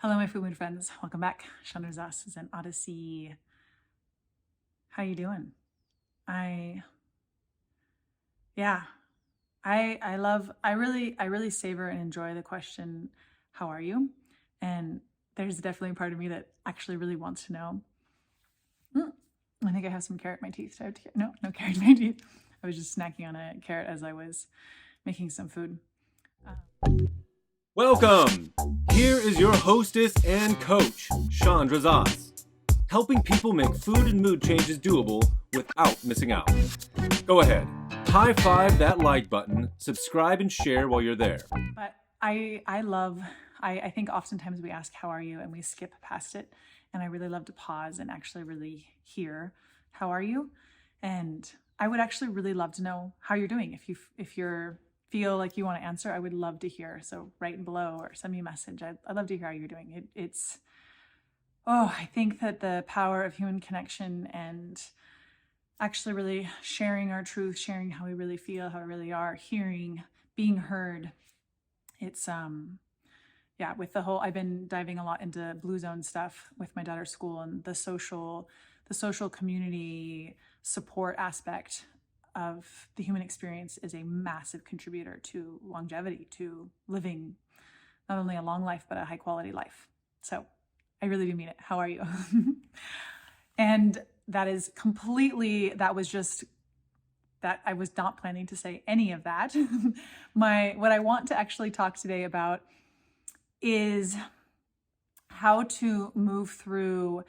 Hello, my food mood friends. Welcome back. Chandra's Us is an Odyssey. How you doing? I yeah. I really savor and enjoy the question, how are you? And there's definitely a part of me that actually really wants to know. I think I have some carrot in my teeth. No carrot in my teeth. I was just snacking on a carrot as I was making some food. Welcome! Here is your hostess and coach, Chandra Zas, helping people make food and mood changes doable without missing out. Go ahead, high five that like button, subscribe and share while you're there. But I think oftentimes we ask, how are you? And we skip past it. And I really love to pause and actually really hear, how are you? And I would actually really love to know how you're doing. If you're feel like you want to answer, I would love to hear. So write below or send me a message. I'd love to hear how you're doing. I think that the power of human connection and actually really sharing our truth, sharing how we really feel, how we really are, hearing, being heard. It's with the whole, I've been diving a lot into Blue Zone stuff with my daughter's school, and the social community support aspect of the human experience is a massive contributor to longevity, to living not only a long life, but a high quality life. So I really do mean it. How are you? And that I was not planning to say any of that. What I want to actually talk today about is how to move through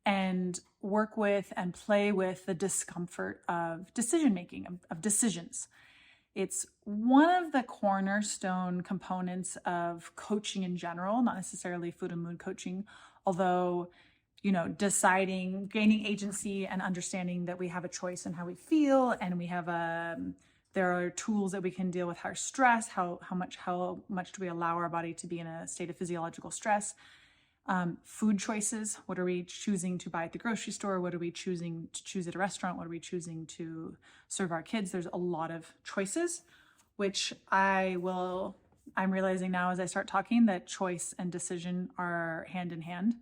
and work with and play with the discomfort of decision making, of decisions. It's one of the cornerstone components of coaching in general, not necessarily food and mood coaching, although, deciding, gaining agency and understanding that we have a choice in how we feel, and we have there are tools that we can deal with our stress, how much do we allow our body to be in a state of physiological stress. Food choices, what are we choosing to buy at the grocery store? What are we choosing to choose at a restaurant? What are we choosing to serve our kids? There's a lot of choices, which I'm realizing now as I start talking that choice and decision are hand in hand.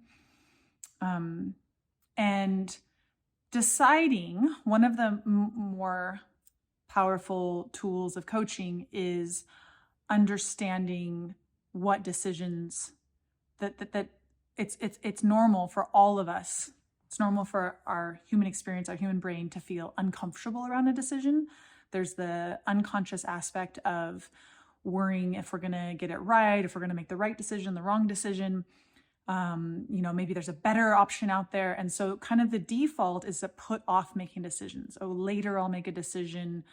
And deciding, one of the more powerful tools of coaching is understanding what decisions that it's normal for all of us. It's normal for our human experience, our human brain, to feel uncomfortable around a decision. There's the unconscious aspect of worrying if we're going to get it right, if we're going to make the right decision, the wrong decision. Maybe there's a better option out there. And so kind of the default is to put off making decisions. Oh, later I'll make a decision.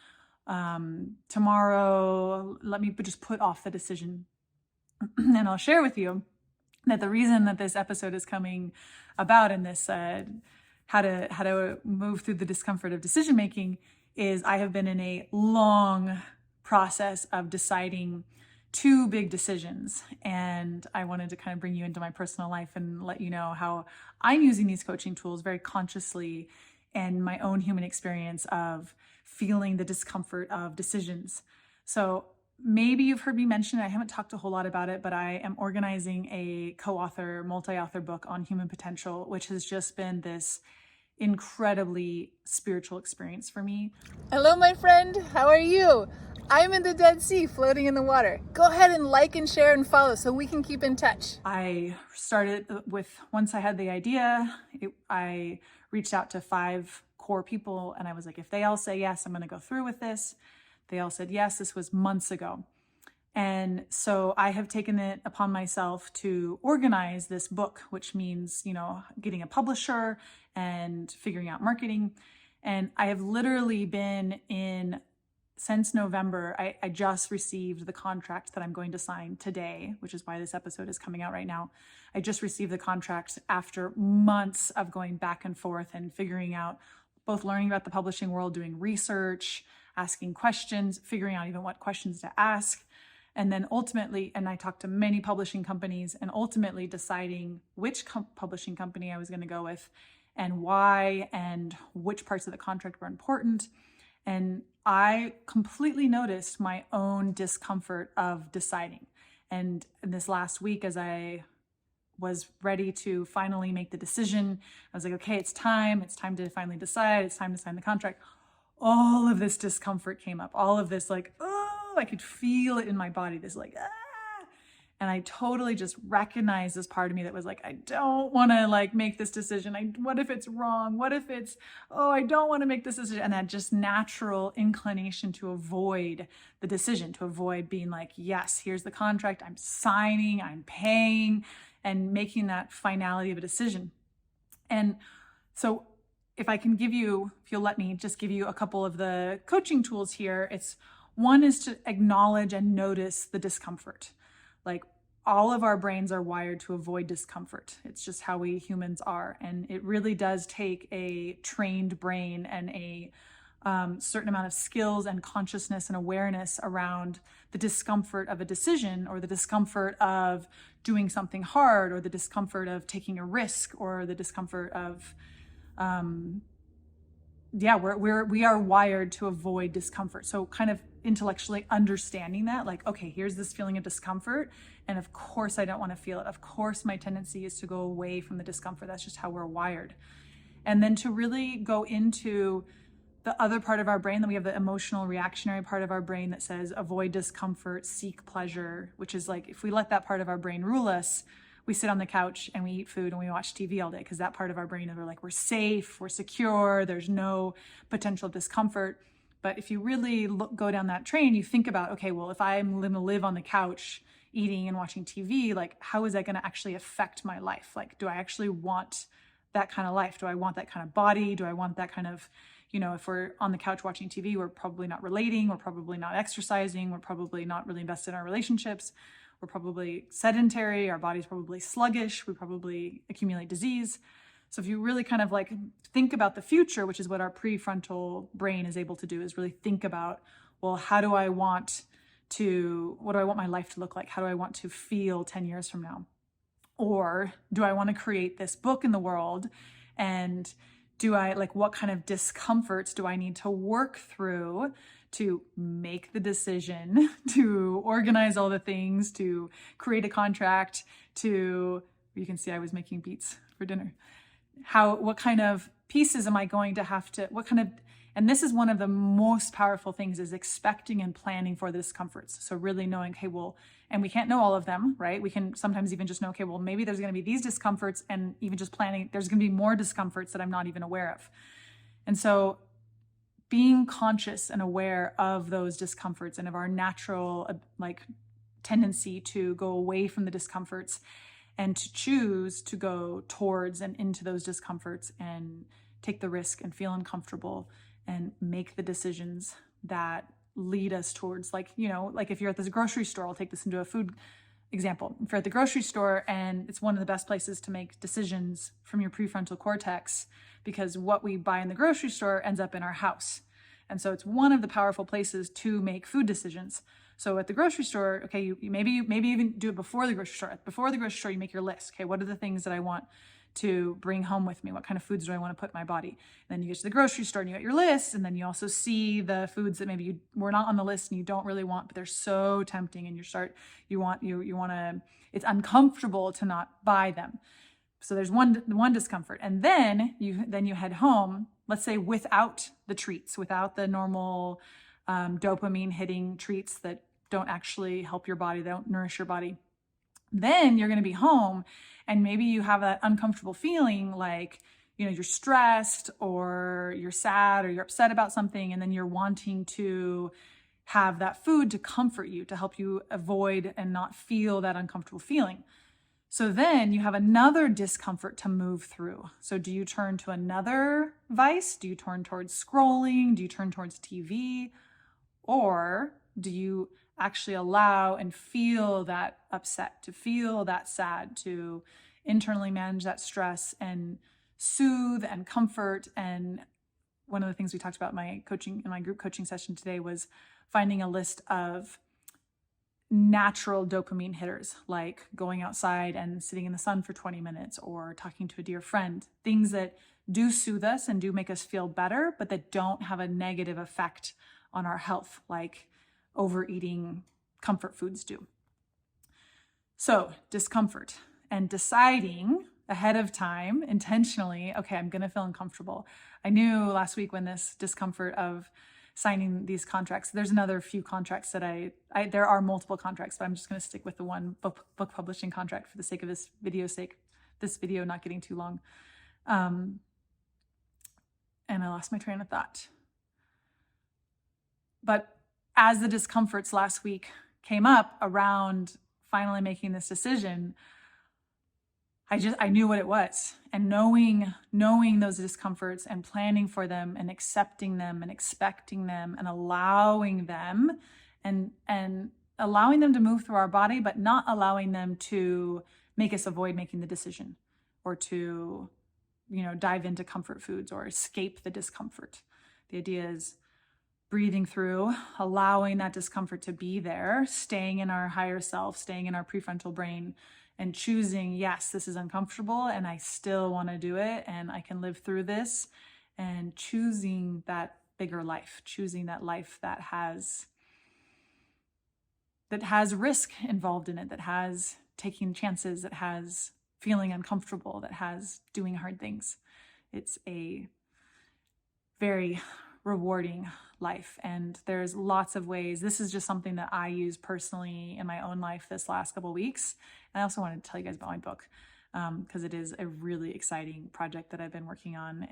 Tomorrow, let me just put off the decision. And I'll share with you that the reason that this episode is coming about, in this how to move through the discomfort of decision making, is I have been in a long process of deciding two big decisions, and I wanted to kind of bring you into my personal life and let you know how I'm using these coaching tools very consciously and my own human experience of feeling the discomfort of decisions. So maybe you've heard me mention it. I haven't talked a whole lot about it, but I am organizing a multi-author book on human potential, which has just been this incredibly spiritual experience for me. Hello, my friend. How are you? I'm in the Dead Sea, floating in the water. Go ahead and like and share and follow so we can keep in touch. I started once I had the idea, I reached out to 5 core people, and I was like, if they all say yes, I'm going to go through with this. They all said yes. This was months ago. And so I have taken it upon myself to organize this book, which means, getting a publisher and figuring out marketing. And I have literally been since November. I just received the contract that I'm going to sign today, which is why this episode is coming out right now. I just received the contract after months of going back and forth and figuring out, both learning about the publishing world, doing research, asking questions, figuring out even what questions to ask. And then ultimately, and I talked to many publishing companies, and ultimately deciding which publishing company I was going to go with and why, and which parts of the contract were important. And I completely noticed my own discomfort of deciding. And in this last week, as I was ready to finally make the decision. I was like, okay, it's time to finally decide. It's time to sign the contract. All of this discomfort came up, all of this like, oh, I could feel it in my body, this like, ah. And I totally just recognized this part of me that was like, I don't want to like make this decision. What if it's wrong? What if it's, oh, I don't want to make this decision. And that just natural inclination to avoid the decision, to avoid being like, yes, here's the contract. I'm signing, I'm paying, and making that finality of a decision. And so if I can give you, if you'll let me just give you a couple of the coaching tools here, one is to acknowledge and notice the discomfort. Like all of our brains are wired to avoid discomfort. It's just how we humans are. And it really does take a trained brain and a certain amount of skills and consciousness and awareness around the discomfort of a decision, or the discomfort of doing something hard, or the discomfort of taking a risk, or the discomfort of, we are wired to avoid discomfort. So kind of intellectually understanding that, like, okay, here's this feeling of discomfort. And of course I don't want to feel it. Of course my tendency is to go away from the discomfort. That's just how we're wired. And then to really go into the other part of our brain, that we have the emotional reactionary part of our brain that says avoid discomfort, seek pleasure, which is like, if we let that part of our brain rule us, we sit on the couch and we eat food and we watch TV all day, because that part of our brain, we're like, we're safe, we're secure, there's no potential discomfort. But if you really go down that train, you think about, okay, well, if I'm going to live on the couch eating and watching TV, like, how is that going to actually affect my life? Like, do I actually want that kind of life? Do I want that kind of body? Do I want that kind of, if we're on the couch watching TV, we're probably not relating, we're probably not exercising, we're probably not really invested in our relationships, we're probably sedentary, our body's probably sluggish, we probably accumulate disease. So if you really kind of like think about the future, which is what our prefrontal brain is able to do, is really think about, well, what do I want my life to look like? How do I want to feel 10 years from now? Or do I want to create this book in the world? And what kind of discomforts do I need to work through to make the decision, to organize all the things, to create a contract, you can see I was making beets for dinner. What kind of pieces am I going to have to, and this is one of the most powerful things, is expecting and planning for the discomforts. So really knowing, okay, well, and we can't know all of them, right? We can sometimes even just know, okay, well, maybe there's going to be these discomforts, and even just planning, there's going to be more discomforts that I'm not even aware of. And so being conscious and aware of those discomforts and of our natural tendency to go away from the discomforts and to choose to go towards and into those discomforts and take the risk and feel uncomfortable and make the decisions that lead us towards, like if you're at this grocery store, I'll take this into a food example. If you're at the grocery store, and it's one of the best places to make decisions from your prefrontal cortex, because what we buy in the grocery store ends up in our house. And so it's one of the powerful places to make food decisions. So at the grocery store, okay, you maybe even do it before the grocery store. Before the grocery store, you make your list. Okay, what are the things that I want to bring home with me? What kind of foods do I want to put in my body? And then you get to the grocery store and you got your list, and then you also see the foods that maybe you were not on the list and you don't really want, but they're so tempting, and you want to, it's uncomfortable to not buy them. So there's one discomfort. And then you head home, let's say without the treats, without the normal dopamine hitting treats that don't actually help your body, they don't nourish your body. Then you're going to be home, and maybe you have that uncomfortable feeling, like, you're stressed or you're sad or you're upset about something, and then you're wanting to have that food to comfort you, to help you avoid and not feel that uncomfortable feeling. So then you have another discomfort to move through. So do you turn to another vice? Do you turn towards scrolling? Do you turn towards TV? Or do you actually allow and feel that upset, to feel that sad, to internally manage that stress and soothe and comfort? And one of the things we talked about in my group coaching session today was finding a list of natural dopamine hitters, like going outside and sitting in the sun for 20 minutes, or talking to a dear friend, things that do soothe us and do make us feel better, but that don't have a negative effect on our health, like overeating comfort foods do. So discomfort. and deciding ahead of time intentionally, okay, I'm going to feel uncomfortable. I knew last week when this discomfort of signing these contracts, there's another few contracts that there are multiple contracts, but I'm just going to stick with the one book publishing contract for the sake of this video not getting too long. And I lost my train of thought. But as the discomforts last week came up around finally making this decision, I knew what it was. And knowing those discomforts and planning for them and accepting them and expecting them and allowing them and allowing them to move through our body, but not allowing them to make us avoid making the decision or to, dive into comfort foods or escape the discomfort. The idea is breathing through, allowing that discomfort to be there, staying in our higher self, staying in our prefrontal brain, and choosing, yes, this is uncomfortable and I still want to do it and I can live through this, and choosing that bigger life, choosing that life that has risk involved in it, that has taking chances, that has feeling uncomfortable, that has doing hard things. It's a very rewarding life. And there's lots of ways. This is just something that I use personally in my own life this last couple of weeks. And I also wanted to tell you guys about my book because it is a really exciting project that I've been working on.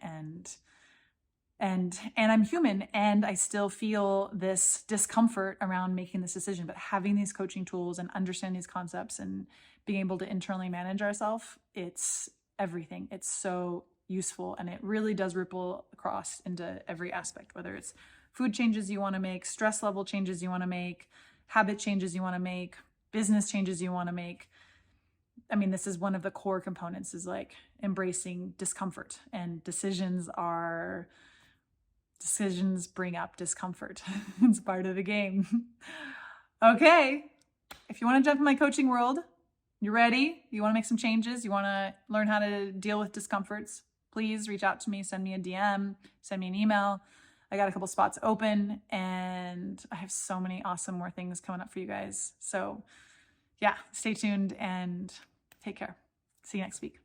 And I'm human and I still feel this discomfort around making this decision, but having these coaching tools and understanding these concepts and being able to internally manage ourselves, it's everything. It's so useful and it really does ripple across into every aspect, whether it's food changes you want to make, stress level changes you want to make, habit changes you want to make, business changes you want to make. I mean, this is one of the core components, is like embracing discomfort, and decisions bring up discomfort. It's part of the game. Okay. If you want to jump in my coaching world, you're ready, you want to make some changes, you want to learn how to deal with discomforts, please reach out to me, send me a DM, send me an email. I got a couple spots open and I have so many awesome more things coming up for you guys. So yeah, stay tuned and take care. See you next week.